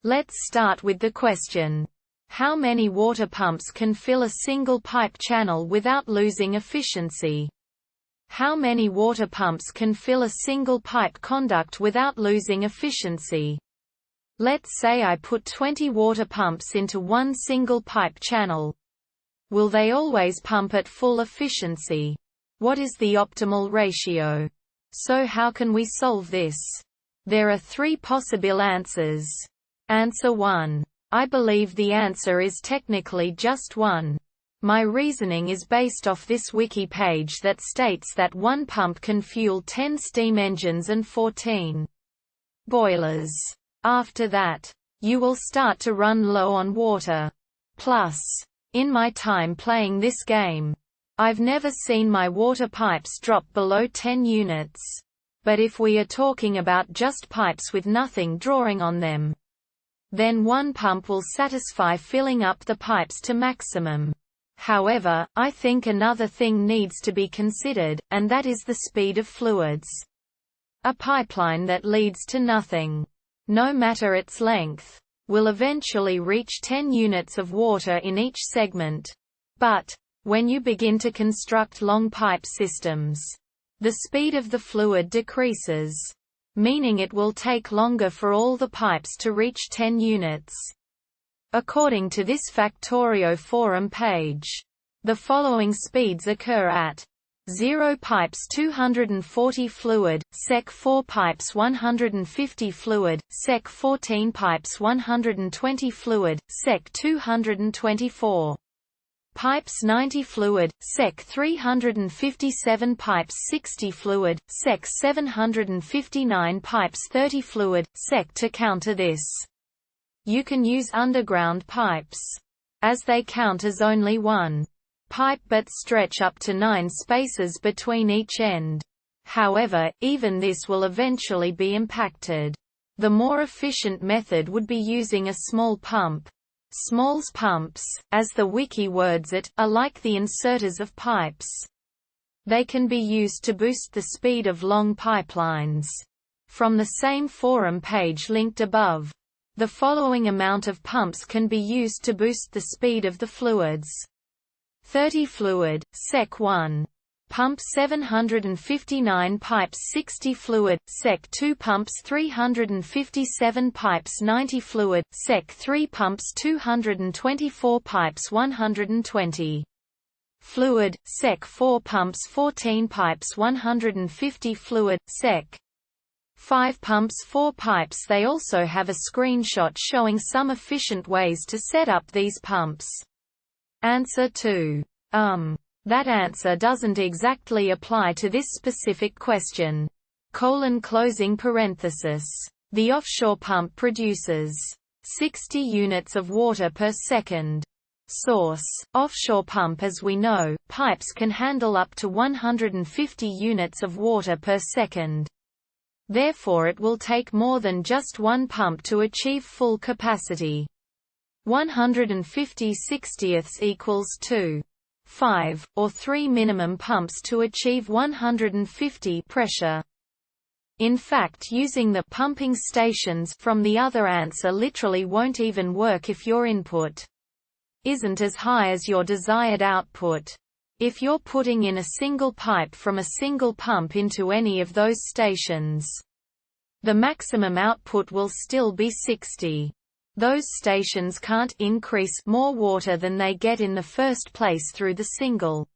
Let's start with the question. How many water pumps can fill a single pipe channel without losing efficiency? How many water pumps can fill a single pipe conduct without losing efficiency? Let's say I put 20 water pumps into one single pipe channel. Will they always pump at full efficiency? What is the optimal ratio? So how can we solve this? There are three possible answers. Answer 1. I believe the answer is technically just 1. My reasoning is based off this wiki page that states that one pump can fuel 10 steam engines and 14 boilers. After that, you will start to run low on water. Plus, in my time playing this game, I've never seen my water pipes drop below 10 units. But if we are talking about just pipes with nothing drawing on them, then one pump will satisfy filling up the pipes to maximum. However, I think another thing needs to be considered, and that is the speed of fluids. A pipeline that leads to nothing, no matter its length, will eventually reach 10 units of water in each segment. But, when you begin to construct long pipe systems, the speed of the fluid decreases, meaning it will take longer for all the pipes to reach 10 units. According to this Factorio forum page, the following speeds occur at 0 pipes 240 fluid, sec 4 pipes 150 fluid, sec 14 pipes 120 fluid, sec 224 pipes 90 fluid, sec 357 pipes 60 fluid, sec 759 pipes 30 fluid, sec. To counter this, you can use underground pipes, as they count as only one pipe but stretch up to 9 spaces between each end. However, even this will eventually be impacted. The more efficient method would be using a small pump. Smalls pumps, as the wiki words it, are like the inserters of pipes. They can be used to boost the speed of long pipelines. From the same forum page linked above, the following amount of pumps can be used to boost the speed of the fluids. 30 fluid, sec 1. Pump 759 pipes 60 fluid, sec 2 pumps 357 pipes 90 fluid, sec 3 pumps 224 pipes 120 fluid, sec 4 pumps 14 pipes 150 fluid, sec 5 pumps 4 pipes. They also have a screenshot showing some efficient ways to set up these pumps. Answer 2. That answer doesn't exactly apply to this specific question. Closing parenthesis. The offshore pump produces 60 units of water per second. Source: offshore pump. As we know, pipes can handle up to 150 units of water per second. Therefore it will take more than just one pump to achieve full capacity. 150 60ths equals 2. 5, or 3 minimum pumps to achieve 150 pressure. In fact, using the pumping stations from the other answer literally won't even work if your input isn't as high as your desired output. If you're putting in a single pipe from a single pump into any of those stations, the maximum output will still be 60. Those stations can't increase more water than they get in the first place through the single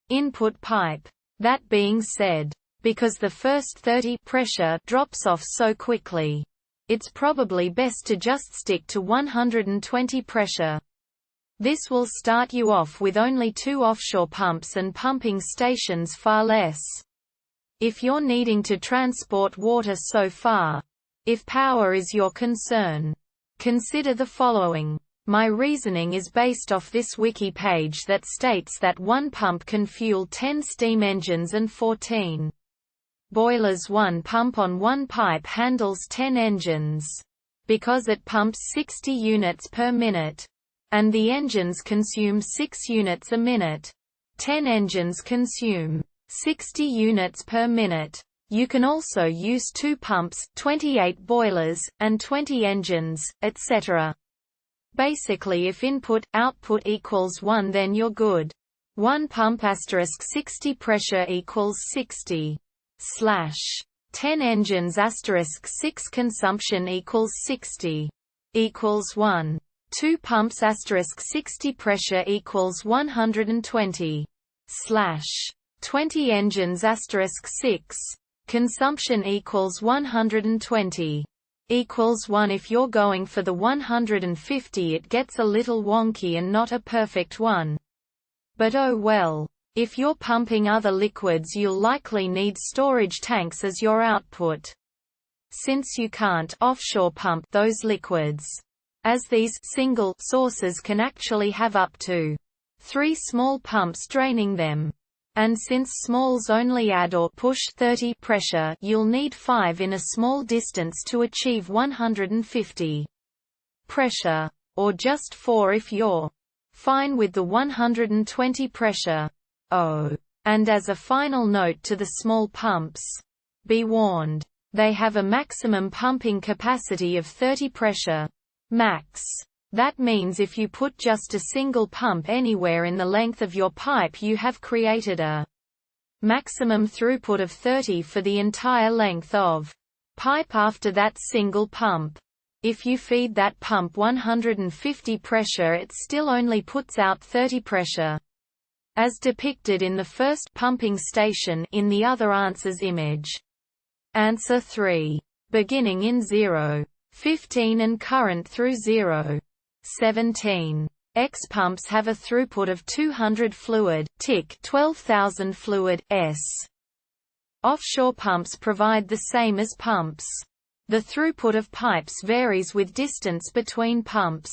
input pipe. That being said, because the first 30 pressure drops off so quickly, it's probably best to just stick to 120 pressure. This will start you off with only 2 offshore pumps and pumping stations far less. If you're needing to transport water so far, if power is your concern, consider the following. My reasoning is based off this wiki page that states that one pump can fuel 10 steam engines and 14 boilers. One pump on one pipe handles 10 engines, because it pumps 60 units per minute, and the engines consume 6 units a minute. 10 engines consume 60 units per minute. You can also use 2 pumps, 28 boilers, and 20 engines, etc. Basically if input-output equals 1 then you're good. 1 pump * 60 pressure equals 60. / 10 engines * 6 consumption equals 60. Equals 1. 2 pumps * 60 pressure equals 120. / 20 engines * 6. Consumption equals 120. Equals 1. If you're going for the 150 it gets a little wonky and not a perfect one. But oh well. If you're pumping other liquids you'll likely need storage tanks as your output. Since you can't offshore pump those liquids, as these single sources can actually have up to 3 small pumps draining them. And since smalls only add or push 30 pressure, you'll need 5 in a small distance to achieve 150 pressure. Or just 4 if you're fine with the 120 pressure. Oh. And as a final note to the small pumps, be warned. They have a maximum pumping capacity of 30 pressure. Max. That means if you put just a single pump anywhere in the length of your pipe you have created a maximum throughput of 30 for the entire length of pipe after that single pump. If you feed that pump 150 pressure it still only puts out 30 pressure. As depicted in the first pumping station in the other answers image. Answer 3. Beginning in 0.15 and current through 0.17. X pumps have a throughput of 200 fluid, tick 12,000 fluid, s. Offshore pumps provide the same as pumps. The throughput of pipes varies with distance between pumps.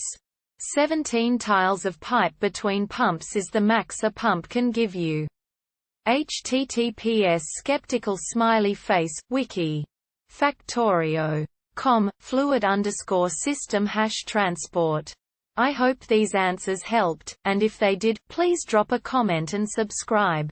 17 tiles of pipe between pumps is the max a pump can give you. https skeptical smiley face, wiki. Factorio. Com, fluid_system #transport. I hope these answers helped, and if they did, please drop a comment and subscribe.